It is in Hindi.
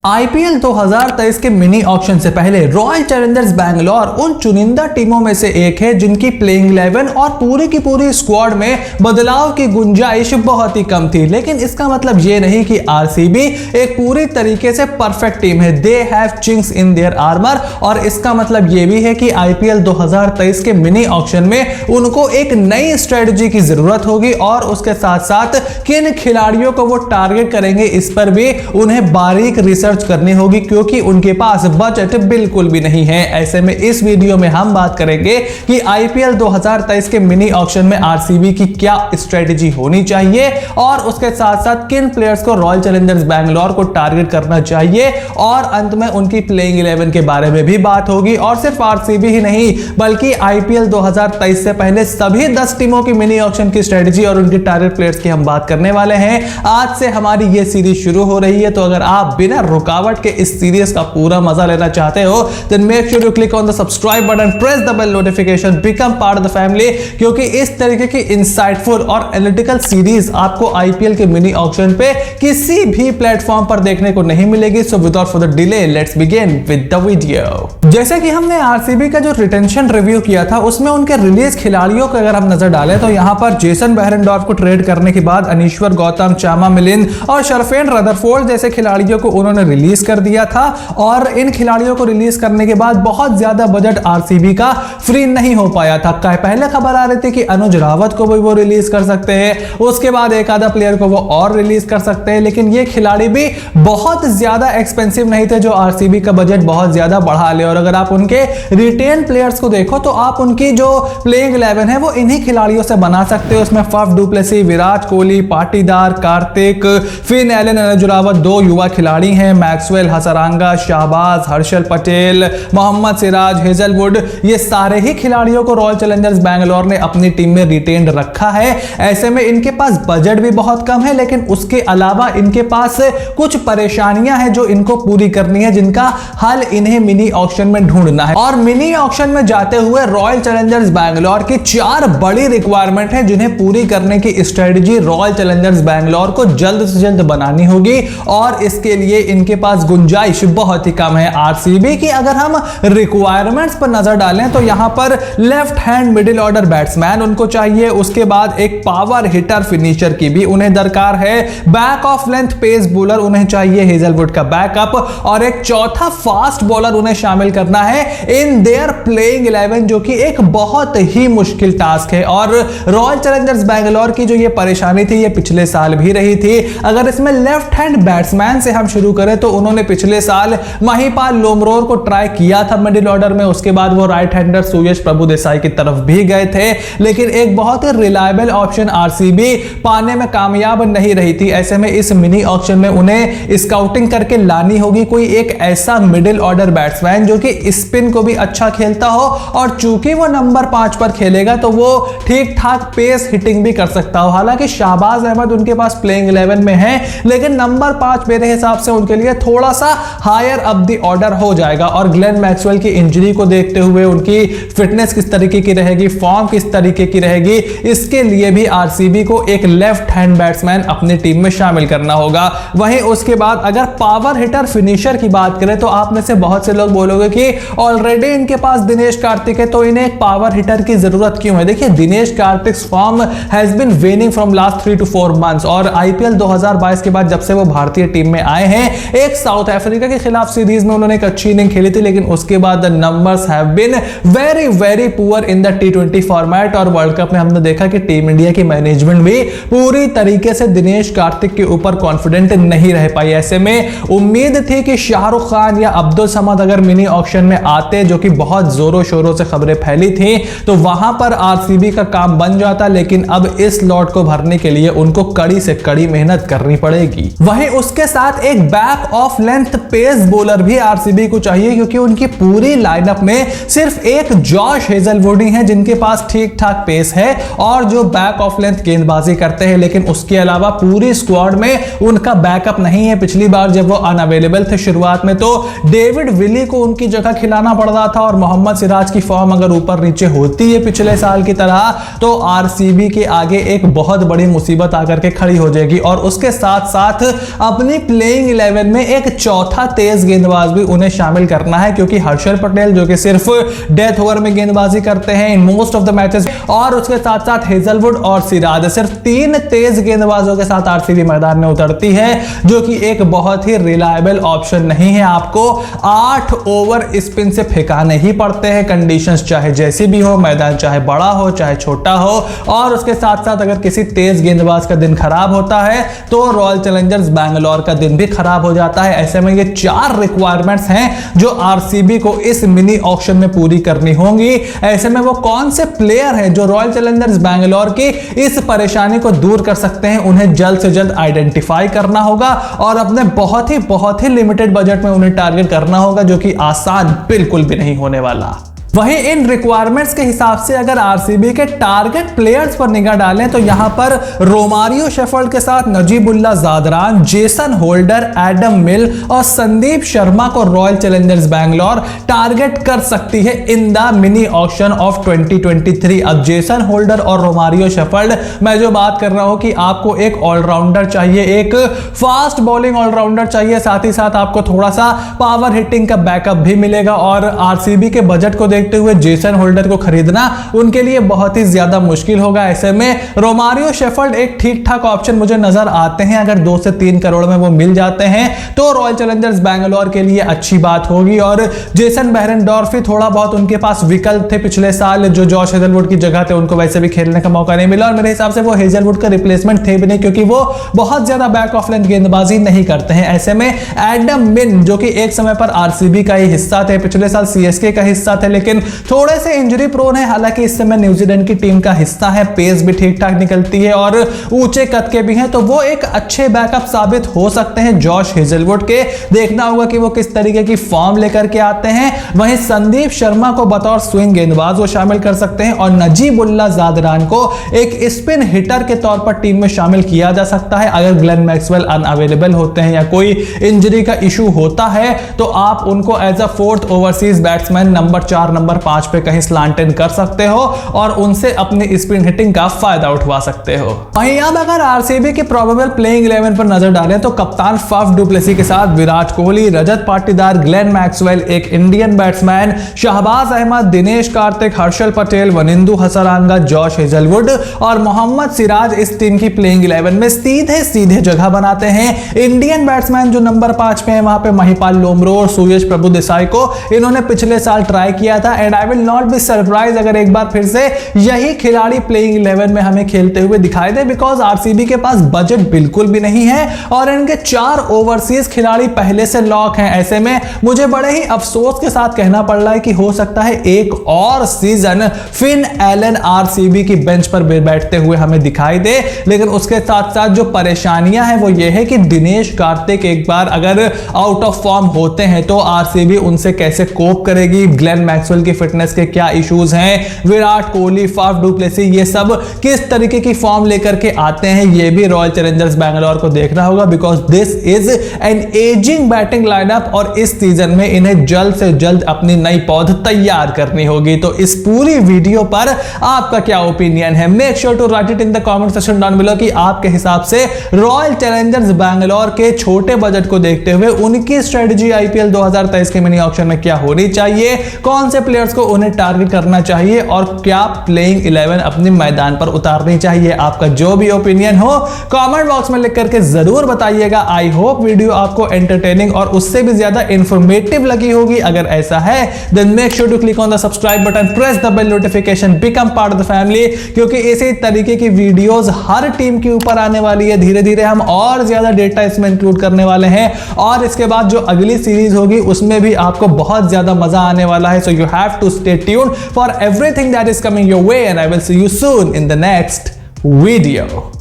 आईपीएल 2023 के मिनी ऑक्शन से पहले रॉयल चैलेंजर्स बैंगलोर उन चुनिंदा टीमों में से एक है जिनकी प्लेइंग 11 और पूरी की पूरी स्क्वाड में बदलाव की गुंजाइश बहुत ही कम थी। लेकिन इसका मतलब ये नहीं कि आरसीबी एक पूरी तरीके से परफेक्ट टीम है। They have chinks in their armour, और इसका मतलब ये भी है कि आईपीएल 2023 के मिनी ऑक्शन में उनको एक नई स्ट्रेटजी की जरूरत होगी, और उसके साथ साथ किन खिलाड़ियों को वो टारगेट करेंगे इस पर भी उन्हें बारीक रिसर्च करनी होगी, क्योंकि उनके पास बजट बिल्कुल भी नहीं है। ऐसे में इस वीडियो में हम बात करेंगे कि आईपीएल 2023 के मिनी ऑक्शन में आरसीबी की क्या स्ट्रेटजी होनी चाहिए, और उसके साथ साथ किन प्लेयर्स को रॉयल चैलेंजर्स बैंगलोर को टारगेट करना चाहिए, और अंत में उनकी प्लेइंग 11 के बारे में भी बात होगी। और सिर्फ आरसीबी ही नहीं बल्कि आईपीएल 2023 से पहले सभी 10 टीमों की मिनी ऑक्शन की स्ट्रेटजी और उनकी टारगेट प्लेयर्स की हम बात करने वाले हैं। आज से हमारी ये सीरीज शुरू हो रही है, तो अगर आप बिना रुकावट के इस सीरीज का पूरा मजा लेना चाहते हो then make sure you click on the subscribe button, press the bell notification, become part of the family, क्योंकि इस तरीके की इंसाइटफुल और एनालिटिकल सीरीज आपको आईपीएल के मिनी ऑक्शन पे किसी भी प्लेटफॉर्म पर देखने को नहीं मिलेगी। So without further delay let's begin with the video. जैसे कि हमने आरसीबी का जो रिटेंशन रिव्यू किया था उसमें उनके रिलीज खिलाड़ियों को अगर हम नजर डालें तो यहां पर जेसन बेहरेनडॉर्फ को ट्रेड करने के बाद अनीश्वर गौतम, चामा मिलिंद और शरफेन रदरफोर्ड जैसे खिलाड़ियों को उन्होंने रिलीज कर दिया था। और इन खिलाड़ियों को रिलीज करने के बाद बहुत ज्यादा बजट आरसीबी का फ्री नहीं हो पाया था। पहले खबर आ रही थी कि अनुज रावत को भी वो रिलीज कर सकते हैं, उसके बाद एक आधा प्लेयर को वो और रिलीज कर सकते हैं, लेकिन ये खिलाड़ी भी बहुत ज्यादा एक्सपेंसिव नहीं थे जो आरसीबी का बजट बहुत ज्यादा बढ़ा ले। और अगर आप उनके रिटेन प्लेयर्स को देखो तो आप उनकी जो प्लेइंग 11 है वो इन्हीं खिलाड़ियों से बना सकते हो। उसमें Faf du Plessis, Virat Kohli, Patidar, Karthik, Finn Allen, Anuj Rawat, 2 युवा खिलाड़ी हैं, मैक्सवेल, हसरंगा, शाहबाज, हर्षल पटेल, मोहम्मद सिराज, हेजलवुड, ये सारे ही खिलाड़ियों को रॉयल चैलेंजर्स बैंगलोर ने अपनी टीम में रिटेन रखा है। ऐसे में इनके पास बजट भी बहुत कम है, लेकिन उसके अलावा इनके पास कुछ परेशानियां हैं जो इनको पूरी करनी है, जिनका हल इन्हें मिनी ऑक्शन में ढूंढना है। और मिनी ऑक्शन में जाते हुए रॉयल चैलेंजर्स बैंगलोर की 4 बड़ी रिक्वायरमेंट है जिन्हें पूरी करने की स्ट्रेटजी रॉयल चैलेंजर्स बैंगलोर को जल्द से जल्द बनानी होगी, और इसके लिए इनके पास गुंजाइश बहुत ही कम है। आरसीबी की अगर हम रिक्वायरमेंट्स पर नजर डालें तो यहां पर left hand middle order batsman उनको चाहिए, उसके बाद एक पावर हिटर फिनिशर की भी उन्हें दरकार है, back of length pace bowler उन्हें चाहिए, हेजलवुड का बैकअप, और एक चौथा फास्ट बॉलर उन्हें शामिल करना है इन देयर प्लेइंग 11, जो कि एक बहुत ही मुश्किल टास्क है। और रॉयल चैलेंजर्स बैंगलोर की जो ये परेशानी थी ये पिछले साल भी रही थी। अगर इसमें लेफ्ट हैंड बैट्समैन से हम शुरू करें तो उन्होंने पिछले साल महिपाल लोमरोर को ट्राई किया था मिडिल ऑर्डर में, उसके बाद वो राइट हैंडर सुयश प्रभुदेसाई की तरफ भी गए थे, लेकिन एक बहुत ही रिलायबल ऑप्शन आरसीबी पाने में कामयाब नहीं रही थी। ऐसे में इस मिनी ऑक्शन में उन्हें स्काउटिंग करके लानी होगी कोई एक ऐसा मिडिल ऑर्डर बैट्समैन जो कि स्पिन को भी अच्छा खेलता हो, और चूंकि वो नंबर 5 पर खेलेगा तो वो ठीक ठाक पेस हिटिंग भी कर सकता हो। हालांकि शाहबाज अहमद उनके पास प्लेइंग 11 में है, लेकिन नंबर 5 मेरे हिसाब से उनके लिए थोड़ा सा हायर अप द ऑर्डर हो जाएगा। और ग्लेन मैक्सवेल की इंजरी को देखते हुए उनकी फिटनेस किस तरीके की रहेगी, फॉर्म किस तरीके की रहेगी, इसके लिए भी आरसीबी को एक लेफ्ट हैंड बैट्समैन अपनी टीम में शामिल करना होगा। वहीं उसके बाद अगर पावर हिटर फिनिशर की बात करें तो आप में से बहुत से लोग बोलोगे कि ऑलरेडी इनके पास दिनेश कार्तिक है तो इन्हें एक पावर हिटर की जरूरत क्यों है। देखिए, Dinesh Karthik form has been waning from last 3 to 4 months, और आईपीएल 2022 के बाद जब से वो भारतीय टीम में आए हैं, एक साउथ अफ्रीका के खिलाफ सीरीज में उन्होंने एक अच्छी इनिंग खेली थी, लेकिन उसके बाद the numbers have been very very poor in the T20 format. और वर्ल्ड कप में हमने देखा कि टीम इंडिया की मैनेजमेंट भी पूरी तरीके से दिनेश कार्तिक के ऊपर कॉन्फिडेंट नहीं रह पाई। ऐसे में उम्मीद थी कि शाहरुख खान या अब्दुल समद अगर मिनी ऑक्शन में आते, जो कि बहुत जोरों शोरों से खबरें फैली थी, तो वहां पर आरसीबी का काम बन जाता, लेकिन अब इस लॉट को भरने के लिए उनको कड़ी से कड़ी मेहनत करनी पड़ेगी। वहीं उसके साथ एक back of length pace bowler भी आरसीबी को चाहिए, क्योंकि उनकी पूरी लाइनअप में सिर्फ एक जॉश हेजलवुड है जिनके पास ठीक ठाक पेस है और जो बैक ऑफ लेंथ गेंदबाजी करते हैं, लेकिन उसके अलावा पूरी स्क्वाड में उनका बैकअप नहीं है। पिछली बार जब वो अनअवेलेबल थे शुरुआत में तो डेविड विली को उनकी जगह खिलाना पड़ रहा था, और मोहम्मद सिराज की फॉर्म अगर ऊपर नीचे होती है पिछले साल की तरह तो आरसीबी के आगे एक बहुत बड़ी मुसीबत आकर के खड़ी हो जाएगी। और उसके साथ साथ अपनी प्लेइंग 11 में एक चौथा तेज गेंदबाज भी उन्हें शामिल करना है, क्योंकि हर्षल पटेल जो कि सिर्फ डेथ ओवर में गेंदबाजी करते हैं in most of the matches, और उसके साथ साथ हेजलवुड और सिराज, सिर्फ 3 तेज गेंदबाजों के साथ आरसीबी मैदान में उतरती है, जो कि एक बहुत ही रिलायबल ऑप्शन नहीं है। आपको 8 ओवर स्पिन से फेंकाने ही पड़ते हैं, कंडीशंस चाहे जैसी भी हो, मैदान चाहे बड़ा हो चाहे छोटा हो, और उसके साथ साथ अगर किसी तेज गेंदबाज का दिन खराब होता है तो रॉयल चैलेंजर्स बैंगलोर का दिन भी खराब हो जाता है। ऐसे में ये 4 रिक्वायरमेंट्स हैं जो आरसीबी को इस मिनी ऑक्शन में पूरी करनी होंगी। ऐसे में वो कौन से प्लेयर हैं जो रॉयल चैलेंजर्स बैंगलोर की इस परेशानी को दूर कर सकते हैं, उन्हें जल्द से जल्द आइडेंटिफाई करना होगा और अपने बहुत ही लिमिटेड बजट में उन्हें टारगेट करना होगा, जो कि आसान बिल्कुल भी नहीं होने वाला। वहीं इन रिक्वायरमेंट्स के हिसाब से अगर आरसीबी के टारगेट प्लेयर्स पर निगाह डालें तो यहां पर रोमारियो शेफर्ड के साथ Najibullah Zadran, Jason holder, Adam मिल और संदीप शर्मा को रॉयल चैलेंजर्स बैंगलोर टारगेट कर सकती है in the mini auction of 2023। अब जेसन होल्डर और रोमारियो शेफर्ड, मैं जो बात कर रहा हूं कि आपको एक ऑलराउंडर चाहिए, एक फास्ट बॉलिंग ऑलराउंडर चाहिए, साथ ही साथ आपको थोड़ा सा पावर हिटिंग का बैकअप भी मिलेगा, और आरसीबी के बजट को देखते हुए जेसन होल्डर को खरीदना उनके लिए बहुत ही ज्यादा मुश्किल होगा। ऐसे में रोमारियो शेफर्ड एक ठीक ठाक ऑप्शन मुझे नजर आते हैं, अगर 2 से 3 करोड़ में वो मिल जाते हैं तो रॉयल चैलेंजर्स बैंगलोर के लिए अच्छी बात होगी। और जेसन बेहरेनडोर्फ भी थोड़ा बहुत उनके पास विकल्प थे पिछले साल, जो जॉश हेजलवुड की जगह थे, उनको वैसे भी खेलने का मौका नहीं मिला, और मेरे हिसाब से वो हेजलवुड का रिप्लेसमेंट थे भी नहीं, क्योंकि वो बहुत ज्यादा बैक ऑफ लेंथ गेंदबाजी नहीं करते हैं। ऐसे में एडम मिन जो कि एक समय पर आरसीबी का ही हिस्सा थे, पिछले साल सीएसके का हिस्सा थे, लेकिन थोड़े से इंजरी प्रोन है, हालांकि इस समय न्यूजीलैंड की टीम का हिस्सा है, पेस भी ठीक ठाक निकलती है और ऊंचे कद के भी हैं, तो वो एक अच्छे बैकअप साबित हो सकते हैं जॉश हेजलवुड के। देखना होगा कि वो किस तरीके की फॉर्म लेकर के आते हैं। वहीं संदीप शर्मा को बतौर स्विंग गेंदबाज वो शामिल कर सकते हैं, और नजीबुल्ला जादरान को एक स्पिन हिटर के तौर पर टीम में शामिल किया जा सकता है। अगर ग्लेन मैक्सवेल अनअवेलेबल होते हैं या कोई इंजरी का इशू होता है तो आप उनको as a 4th overseas batsman number 4 number 5 पे कहीं स्लांट इन कर सकते हो और उनसे अपनी स्पिन हिटिंग का फायदा उठवा सकते हो। वहीं अब अगर आरसीबी की प्रोबेबल प्लेइंग 11 पर नजर डालें तो कप्तान फाफ डु प्लेसी के साथ विराट कोहली, रजत पाटीदार, ग्लेन मैक्सवेल, एक Indian batsman, Shahbaz Ahmed, Dinesh Karthik, Harshal Patel, Wanindu Hasaranga, Josh Hazlewood और मोहम्मद सिराज इस टीम की प्लेइंग 11 में सीधे जगह बनाते हैं। इंडियन बैट्समैन जो नंबर 5 पे है वहां पे महिपाल लोमरो और सुयश प्रभु देसाई को इन्होंने पिछले साल ट्राई किया था, and I will not be surprise अगर एक बार फिर से यही खिलाड़ी प्लेइंग 11 में हमें खेलते हुए दिखाई दे, बिकॉज आरसीबी के पास बजट बिल्कुल भी नहीं है और इनके 4 ओवरसीज खिलाड़ी पहले से लॉक हैं। ऐसे में मुझे बड़े ही अफसोस के साथ कहना पड़ रहा है कि हो सकता है एक और सीजन फिन एलन आरसीबी की बेंच पर बैठते हुए हमें दिखाई दे, लेकिन उसके साथ साथ जो परेशानियां हैं वो ये है कि दिनेश कार्तिक एक बार अगर आउट ऑफ फॉर्म होते हैं तो आरसीबी उनसे कैसे कोप करेगी, ग्लेन मैक्सवेल की फिटनेस के क्या इश्यूज हैं, Virat Kohli, Faf du Plessis ये सब किस तरीके की फॉर्म लेकर के आते हैं, ये भी रॉयल चैलेंजर्स बैंगलोर को देखना होगा, because this is an ageing batting lineup और इस सीजन में इन्हें जल्द से जल्द अपनी नई पौध तैयार करनी होगी। तो इस पूरी वीडियो पर आपका क्या ओपिनियन है? Make sure to write it in the comment section down below कि आपके हिसाब से रॉयल चैलेंजर्स बैंगलोर के छोटे बजट को देखते हुए उनकी स्ट्रेटजी आईपीएल 2023 के मिनी ऑक्शन में क्या होनी चाहिए, कौन से प्लेयर्स को उन्हें टारगेट करना चाहिए और क्या प्लेइंग 11 अपने मैदान पर उतारनी चाहिए। आपका जो भी ओपिनियन हो कमेंट बॉक्स में लिख करके जरूर बताइएगा। आई होप वीडियो आपको एंटरटेनिंग और उससे भी ज्यादा इंफॉर्मेटिव लगी होगी। अगर ऐसा है then make sure to click on the subscribe button, press the bell notification, become part of the family, क्योंकि इसी तरीके की वीडियोस हर टीम के ऊपर आने वाली है। धीरे धीरे हम और ज्यादा डेटा इसमें इंक्लूड करने वाले हैं और इसके बाद जो अगली सीरीज होगी उसमें भी आपको बहुत ज्यादा मजा आने वाला है। So you have to stay tuned for everything that is coming your way and I will see you soon in the next video.